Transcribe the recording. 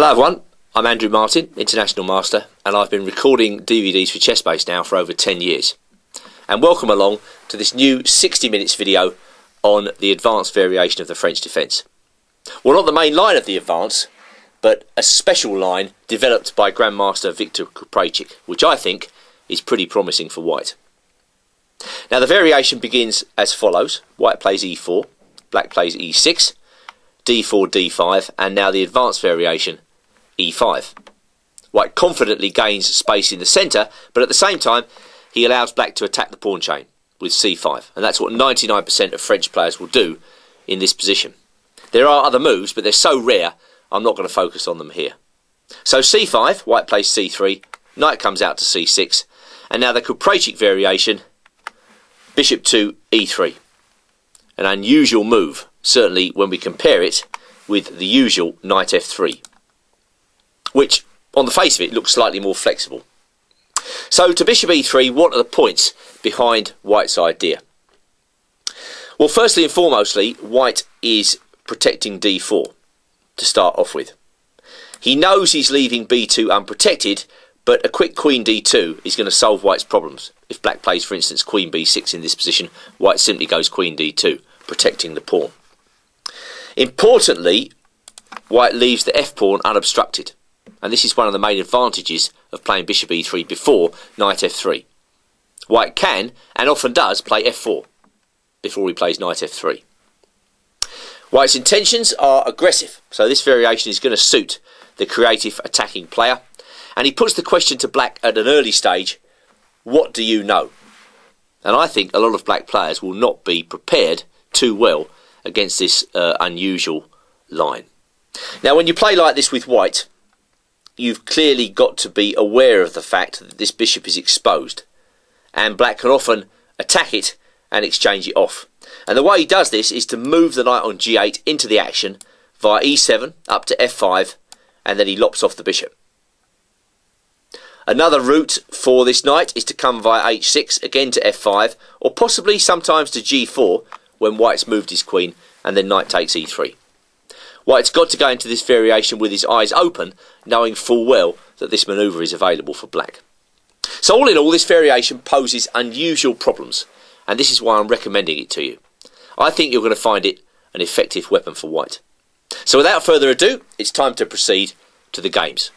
Hello everyone, I'm Andrew Martin, International Master, and I've been recording DVDs for Chessbase now for over 10 years. And welcome along to this new 60 minutes video on the advanced variation of the French defence. Well, not the main line of the advance, but a special line developed by Grandmaster Victor Kupreichik, which I think is pretty promising for White. Now the variation begins as follows. White plays e4, Black plays e6, d4, d5, and now the advanced variation, e5. White confidently gains space in the centre, but at the same time he allows Black to attack the pawn chain with c5, and that's what 99% of French players will do in this position. There are other moves, but they're so rare I'm not going to focus on them here. So c5, White plays c3, knight comes out to c6, and now the Kupreichik variation, bishop to e3. An unusual move, certainly when we compare it with the usual knight f3, which on the face of it looks slightly more flexible. So to bishop e3, what are the points behind White's idea? Well, firstly and foremostly, White is protecting d4 to start off with. He knows he's leaving b2 unprotected, but a quick queen d2 is going to solve White's problems. If Black plays, for instance, queen b6 in this position, White simply goes queen d2, protecting the pawn. Importantly, White leaves the f-pawn unobstructed, and this is one of the main advantages of playing bishop e3 before knight f3. White can, and often does, play f4 before he plays knight f3. White's intentions are aggressive, so this variation is going to suit the creative attacking player, and he puts the question to Black at an early stage: what do you know? And I think a lot of Black players will not be prepared too well against this unusual line. Now, when you play like this with White, you've clearly got to be aware of the fact that this bishop is exposed, and Black can often attack it and exchange it off. And the way he does this is to move the knight on g8 into the action via e7 up to f5, and then he lops off the bishop. Another route for this knight is to come via h6 again to f5, or possibly sometimes to g4 when White's moved his queen, and then knight takes e3. White's got to go into this variation with his eyes open, knowing full well that this manoeuvre is available for Black. So all in all, this variation poses unusual problems, and this is why I'm recommending it to you. I think you're going to find it an effective weapon for White. So without further ado, it's time to proceed to the games.